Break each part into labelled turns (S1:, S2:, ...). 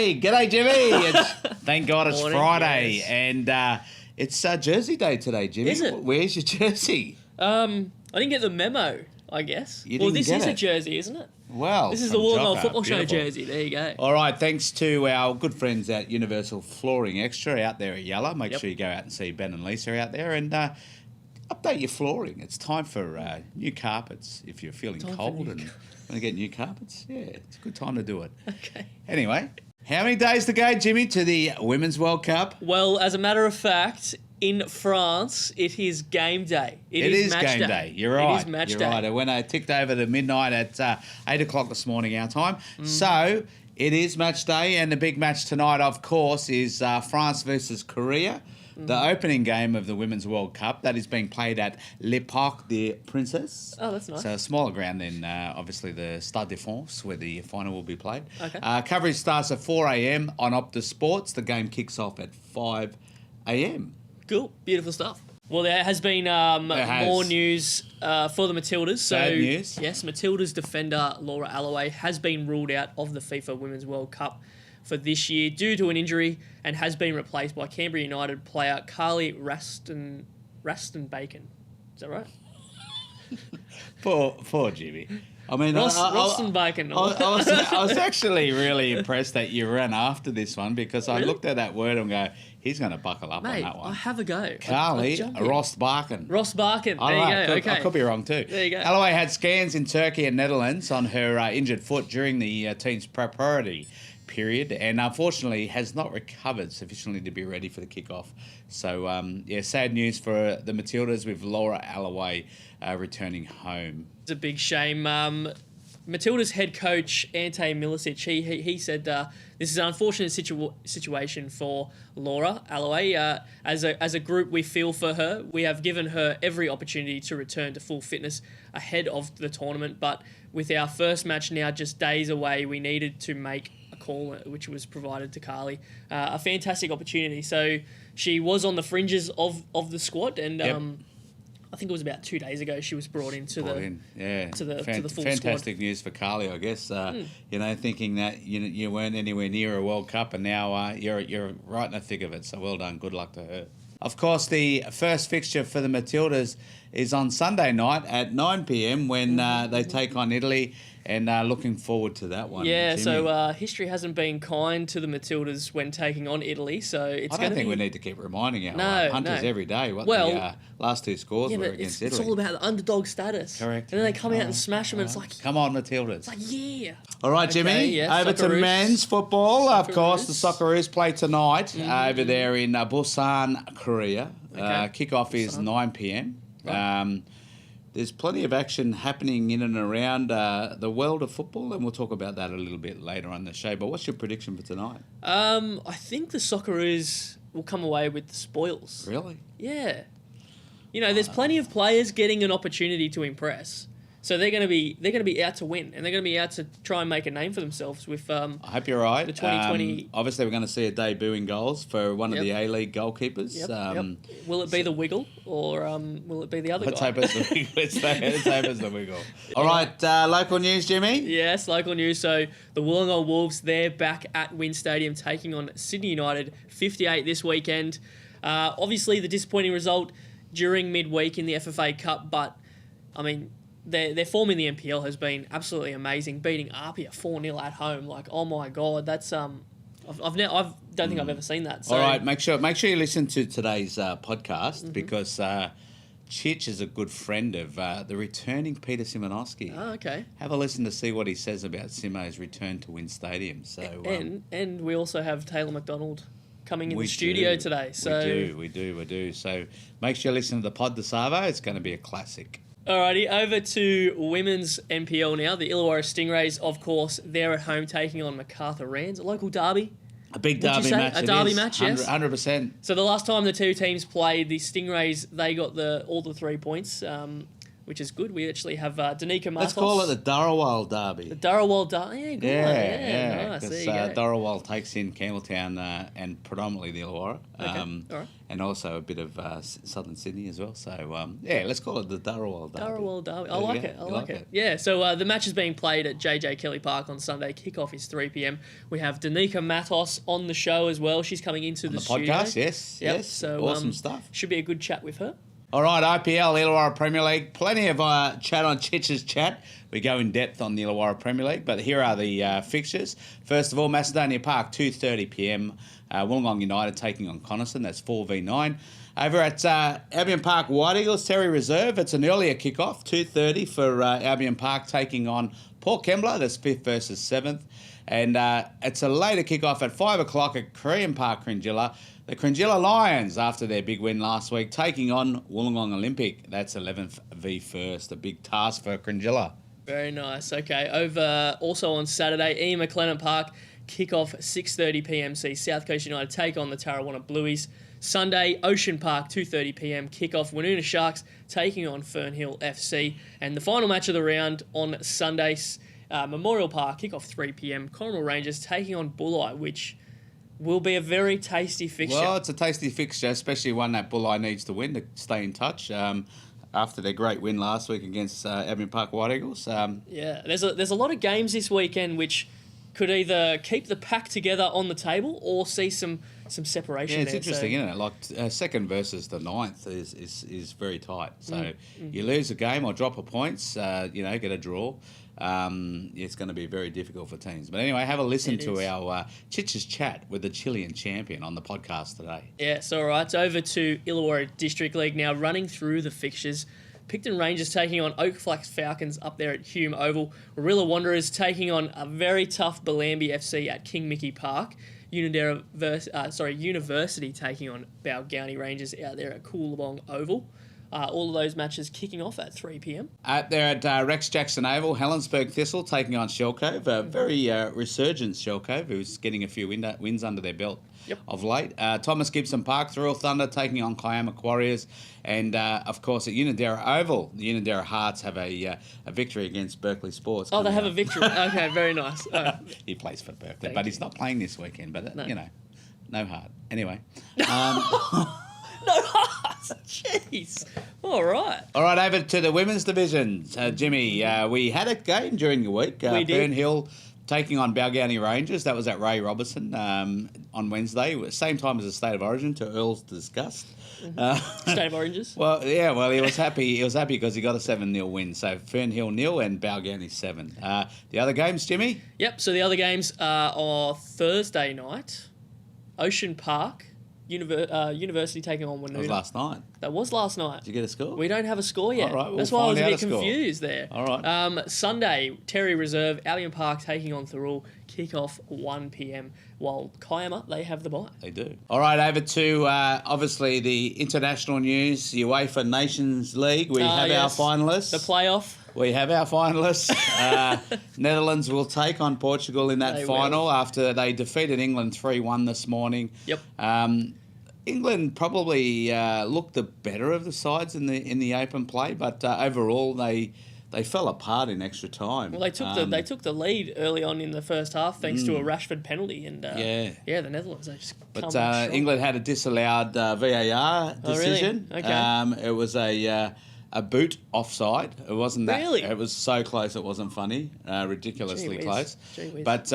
S1: Hey, g'day, Jimmy. Thank God it's
S2: Morning,
S1: Friday.
S2: yes.
S1: And it's Jersey Day today, Jimmy.
S2: Is it?
S1: Where's your jersey?
S2: I didn't get the memo, I guess.
S1: You
S2: Well,
S1: didn't
S2: this
S1: get
S2: is a
S1: it?
S2: jersey, isn't it?
S1: Well,
S2: This is the
S1: from
S2: Wollongong
S1: Jocko.
S2: Football Show
S1: Beautiful.
S2: jersey. There you go.
S1: All right, thanks to our good friends at Universal Flooring Extra out there at Yalla. Make
S2: Yep.
S1: sure you go out and see Ben and Lisa out there and update your flooring. It's time for new carpets if you're feeling
S2: Time for
S1: cold
S2: new
S1: and want to get new carpets. Yeah, it's a good time to do it.
S2: Okay.
S1: Anyway, how many days to go, Jimmy, to the Women's World Cup?
S2: Well, as a matter of fact, in France, it is game day.
S1: It is
S2: match
S1: game day. You're right.
S2: It is match
S1: You're
S2: day.
S1: right. When I ticked over the midnight at 8 o'clock this morning, our time. So it is match day, and the big match tonight, of course, is France versus Korea. The opening game of the Women's World Cup that is being played at Le Parc des Princes.
S2: Oh, that's nice.
S1: So a smaller ground than obviously the Stade de France, where the final will be played.
S2: Okay.
S1: Coverage starts at 4 a.m. on Optus Sports. The game kicks off at 5 a.m.
S2: Cool. Beautiful stuff. Well, there has been
S1: has.
S2: more news for the Matildas.
S1: Sad news.
S2: Yes, Matildas defender Laura Alloway has been ruled out of the FIFA Women's World Cup for this year due to an injury and has been replaced by Canberra United player Carly Raston Bacon. Is that right?
S1: Poor Jimmy. I mean,
S2: Raston Bacon.
S1: I was actually really impressed that you ran after this one because I
S2: Really?
S1: looked at that word and go, he's going to buckle up
S2: Mate,
S1: on that
S2: I
S1: one.
S2: have a go.
S1: Carly
S2: I'll jump in.
S1: Ross Barkin.
S2: Ross Barkin.
S1: I
S2: There
S1: don't
S2: you
S1: know.
S2: go.
S1: I
S2: Okay.
S1: could be wrong too.
S2: There you go.
S1: Alloway had scans in Turkey and Netherlands on her injured foot during the team's preparatory period and unfortunately has not recovered sufficiently to be ready for the kickoff. So, sad news for the Matildas with Laura Alloway returning home.
S2: It's a big shame. Matilda's head coach, Ante Milicic, he said this is an unfortunate situation for Laura Alloway. As a group, we feel for her. We have given her every opportunity to return to full fitness ahead of the tournament, but with our first match now just days away, we needed to make a call, which was provided to Carly. A fantastic opportunity. So she was on the fringes of the squad, and
S1: Yep.
S2: I think it was about 2 days ago she was brought into
S1: Brought
S2: the
S1: in. Yeah.
S2: to the full
S1: fantastic
S2: squad.
S1: news for Carly, I guess. Thinking that you weren't anywhere near a World Cup, and now you're right in the thick of it. So well done. Good luck to her. Of course, the first fixture for the Matildas is on Sunday night at 9 p.m. when they take on Italy, and looking forward to that one.
S2: Yeah,
S1: Jimmy.
S2: so history hasn't been kind to the Matildas when taking on Italy, so it's
S1: I
S2: going
S1: don't
S2: to
S1: think
S2: be...
S1: we need to keep reminding our
S2: No,
S1: hunters
S2: no.
S1: every day what
S2: Well,
S1: the last two scores
S2: Yeah,
S1: were
S2: but
S1: against
S2: it's
S1: Italy.
S2: all about the underdog status.
S1: Correct.
S2: And then they come out and smash them, and it's like,
S1: Come on, Matildas.
S2: yeah.
S1: All right, Jimmy,
S2: Okay, yeah,
S1: over to
S2: Socceroos.
S1: men's football. Of course, the
S2: Socceroos.
S1: Socceroos play tonight over there in Busan, Korea.
S2: Okay.
S1: Kickoff is 9 p.m.
S2: Right.
S1: There's plenty of action happening in and around the world of football, and we'll talk about that a little bit later on the show. But what's your prediction for tonight?
S2: I think the Socceroos will come away with the spoils.
S1: Really?
S2: Yeah. There's plenty of players getting an opportunity to impress. So they're going to be out to win, and they're going to be out to try and make a name for themselves with
S1: I hope you're right.
S2: the 2020
S1: obviously, we're going to see a debut in goals for one of
S2: Yep.
S1: the A-League goalkeepers.
S2: Yep. Will it be the Wiggle, or will it be the other
S1: Let's
S2: guy?
S1: hope it's the Wiggle. Let's hope it's the Wiggle. All right, local news, Jimmy.
S2: Yes, local news. So the Wollongong Wolves, they're back at Wynn Stadium taking on Sydney United 58 this weekend. Obviously, the disappointing result during midweek in the FFA Cup, but I mean, their form in the NPL has been absolutely amazing. Beating Apia 4-0 at home, like, oh my god, that's I don't think I've ever seen that. So,
S1: All right, make sure you listen to today's podcast because Chich is a good friend of the returning Peter Simonoski.
S2: Oh, okay.
S1: Have a listen to see what he says about Simo's return to Wynn Stadium. So
S2: And we also have Taylor McDonald coming in
S1: we
S2: the studio
S1: do.
S2: today. So
S1: we do. So make sure you listen to the pod, the Savo. It's going to be a classic.
S2: Alrighty, over to women's NPL now. The Illawarra Stingrays, of course, they're at home taking on Macarthur Rands, a local derby.
S1: A big
S2: Would you
S1: derby
S2: say?
S1: match.
S2: A
S1: it
S2: derby
S1: is.
S2: match, yes.
S1: 100%.
S2: So the last time the two teams played, the Stingrays, they got all the 3 points. which is good. We actually have Danica Matos.
S1: Let's call it the Dharawal Derby.
S2: The Dharawal Derby. Yeah, good one. Yeah, nice.
S1: Because
S2: There you go.
S1: Dharawal takes in Campbelltown and predominantly the Illawarra.
S2: Okay, all right.
S1: And also a bit of southern Sydney as well. So, let's call it the Dharawal Derby.
S2: Dharawal Derby. I
S1: There you
S2: like
S1: go.
S2: it. I
S1: You
S2: like it. Yeah, so the match is being played at JJ Kelly Park on Sunday. Kickoff is 3 p.m. We have Danica Matos on the show as well. She's coming into the studio.
S1: Podcast, yes.
S2: Yep.
S1: Yes.
S2: So,
S1: awesome stuff.
S2: Should be a good chat with her.
S1: All right, IPL, Illawarra Premier League. Plenty of chat on Chitch's chat. We go in depth on the Illawarra Premier League, but here are the fixtures. First of all, Macedonia Park, 2:30 p.m. Wollongong United taking on Coniston. That's 4v9. Over at Albion Park, White Eagles, Terry Reserve. It's an earlier kickoff, 2:30 for Albion Park taking on Port Kembla. That's 5th versus 7th. And it's a later kickoff at 5 o'clock at Korean Park, Cringilla. The Cringilla Lions, after their big win last week, taking on Wollongong Olympic. That's 11th v 1st. A big task for Cringilla.
S2: Very nice. Okay, over also on Saturday, Ian McLennan Park, kickoff 6:30 p.m. See South Coast United take on the Tarrawanna Blueies. Sunday, Ocean Park, 2:30 p.m. kickoff. Woonona Sharks taking on Fernhill FC. And the final match of the round on Sunday, Memorial Park, kickoff 3 p.m. Cornwall Rangers taking on Bulli, which will be a very tasty fixture.
S1: Well, it's a tasty fixture, especially one that Bulli needs to win to stay in touch. After their great win last week against Albion Park White Eagles.
S2: Yeah, there's a lot of games this weekend which could either keep the pack together on the table or see some separation.
S1: Yeah, it's
S2: there.
S1: interesting, isn't it? Like second versus the ninth is very tight. So you lose a game or drop a points, get a draw. It's going to be very difficult for teams. But anyway, have a listen to our Chitch's chat with the Chilean champion on the podcast today.
S2: Yes, all right. It's over to Illawarra District League now, running through the fixtures. Picton Rangers taking on Oakflax Falcons up there at Hume Oval. Warilla Wanderers taking on a very tough Bellambi FC at King Mickey Park. University taking on Balgownie Rangers out there at Coolabong Oval. All of those matches kicking off at 3 p.m.
S1: They're at Rex Jackson Oval, Helensburgh Thistle taking on Shellcove. A very resurgent Shellcove, who's getting a few wins under their belt of late. Thomas Gibson Park, Thrill Thunder taking on Kiama Warriors. And, of course, at Unadera Oval, the Unadera Hearts have a victory against Berkeley Sports.
S2: Oh, they have a victory. Okay, very nice.
S1: He plays for Berkeley,
S2: Thank
S1: but
S2: you.
S1: he's not playing this weekend. But, no heart. Anyway.
S2: No hearts. Jeez. All right.
S1: All right, over to the women's division. Jimmy, we had a game during the week.
S2: We did.
S1: Fernhill taking on Balgownie Rangers. That was at Ray Robertson on Wednesday, same time as the State of Origin, to Earl's disgust.
S2: State of Oranges.
S1: Well, yeah, he was happy. He was happy because he got a 7-0 win. So Fernhill 0 and Balgownie 7. The other games, Jimmy?
S2: Yep, so the other games are Thursday night. Ocean Park, University taking on Woonona.
S1: That was last night.
S2: That was last night.
S1: Did you get a score?
S2: We don't have a score yet.
S1: All right,
S2: That's why I was a
S1: find
S2: bit
S1: out a score.
S2: confused there.
S1: All right.
S2: Sunday, Terry Reserve, Albion Park taking on Thirroul, kick-off 1 p.m, while Kiama, they have the bye.
S1: They do. All right, over to, obviously, the international news, UEFA Nations League. We have our finalists.
S2: The playoff.
S1: We have our finalists. Netherlands will take on Portugal in that
S2: They
S1: final
S2: will.
S1: after they defeated England 3-1 this morning.
S2: Yep.
S1: England probably looked the better of the sides in the open play, but overall they fell apart in extra time.
S2: Well, they took the lead early on in the first half thanks to a Rashford penalty, and the Netherlands they just.
S1: But England had a disallowed VAR decision.
S2: Oh, really? Okay.
S1: It was a boot offside. It wasn't that.
S2: Really?
S1: It was so close. It wasn't funny. Ridiculously
S2: Gee whiz.
S1: close.
S2: Gee whiz.
S1: But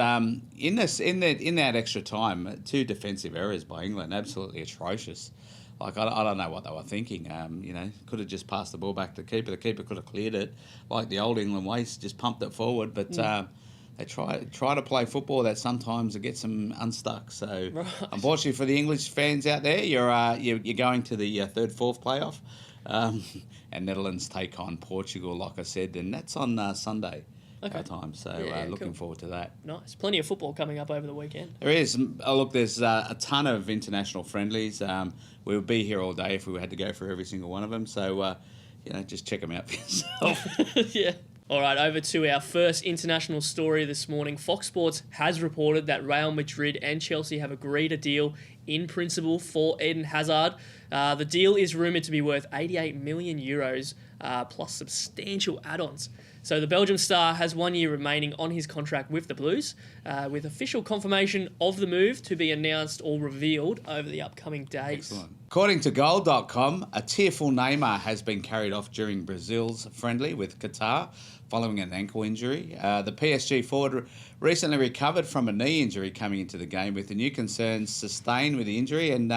S1: in that extra time, 2 defensive errors by England, absolutely atrocious. Like I don't know what they were thinking. Could have just passed the ball back to the keeper. The keeper could have cleared it, like the old England ways, just pumped it forward. But they try to play football that sometimes it gets them unstuck. So unfortunately for the English fans out there, you're going to the third, fourth playoff. And Netherlands take on Portugal, like I said, and that's on Sunday time. So looking forward to that.
S2: Nice. Plenty of football coming up over the weekend.
S1: There is. There's a ton of international friendlies. We would be here all day if we had to go through every single one of them. So, just check them out for yourself.
S2: Yeah. All right, over to our first international story this morning. Fox Sports has reported that Real Madrid and Chelsea have agreed a deal in principle for Eden Hazard. The deal is rumoured to be worth 88 million euros plus substantial add-ons. So the Belgium star has 1 year remaining on his contract with the Blues, with official confirmation of the move to be announced or revealed over the upcoming days.
S1: Excellent. According to Goal.com, a tearful Neymar has been carried off during Brazil's friendly with Qatar following an ankle injury. The PSG forward recently recovered from a knee injury coming into the game, with the new concerns sustained with the injury and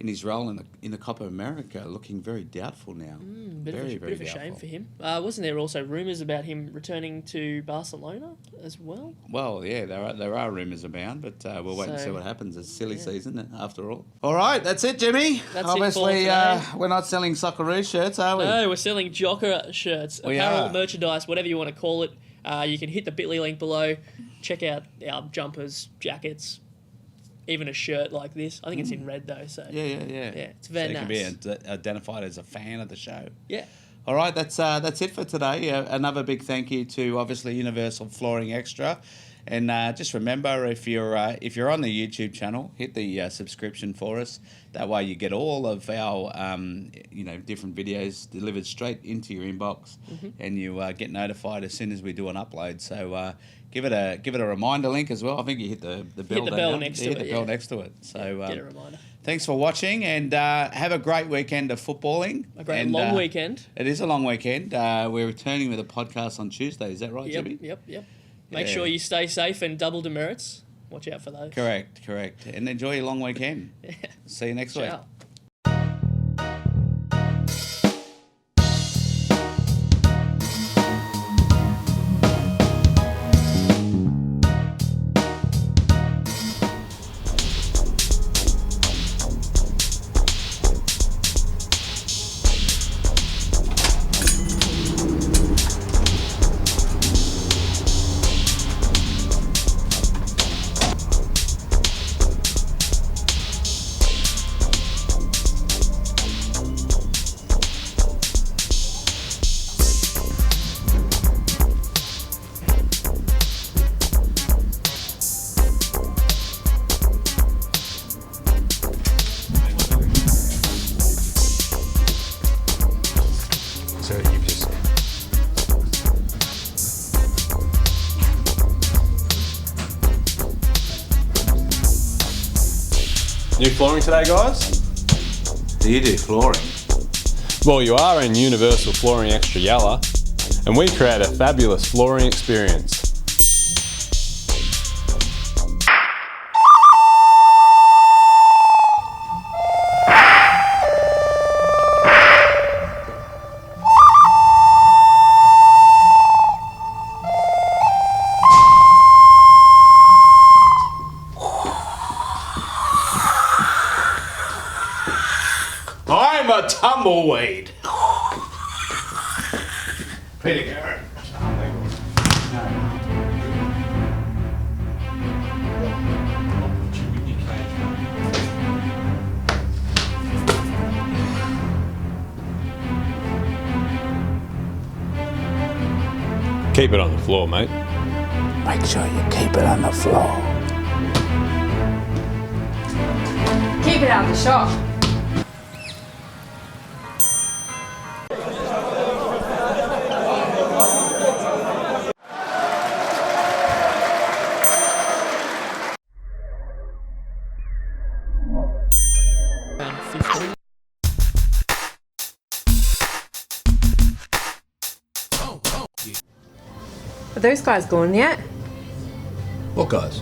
S1: in his role in the Copa America looking very doubtful now.
S2: Bit of a shame for him. Wasn't there also rumours about him returning to Barcelona as well?
S1: Well, yeah, there are rumours abound, but we'll wait and see what happens. It's silly season after all. All right, that's it, Jimmy.
S2: That's
S1: Obviously,
S2: it for
S1: we're not selling Socceroos shirts, are we?
S2: No, we're selling Jocker shirts, apparel, merchandise, whatever you want to call it. You can hit the bit.ly link below. Check out our jumpers, jackets, even a shirt like this. I think it's in red though, so
S1: Yeah,
S2: it's very
S1: so
S2: nice.
S1: you can be identified as a fan of the show.
S2: Yeah.
S1: All right, that's it for today. Another big thank you to obviously Universal Flooring Extra, and just remember, if you're on the YouTube channel, hit the subscription for us. That way you get all of our different videos delivered straight into your inbox, and you get notified as soon as we do an upload. So give it a reminder link as well. I think you hit the bell.
S2: Hit the bell next to it.
S1: Hit the bell next to it. So
S2: get a reminder.
S1: Thanks for watching, and have a great weekend of footballing.
S2: A great long weekend.
S1: It is a long weekend. We're returning with a podcast on Tuesday. Is that right, Jimmy?
S2: Yep. Make sure you stay safe and double demerits. Watch out for those.
S1: Correct. And enjoy your long weekend. See you next week.
S2: Ciao.
S3: New flooring today, guys?
S1: Do you do flooring?
S3: Well, you are in Universal Flooring Extra Yalla, and we create a fabulous flooring experience.
S1: I'm a tumbleweed. Pretty good.
S3: Keep it on the floor, mate.
S1: Make sure you keep it on the floor.
S4: Keep it out of the shop.
S2: Round 15.
S4: Are those guys gone yet?
S5: What guys?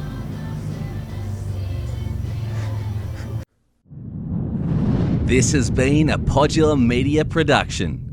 S6: This has been a Podular Media production.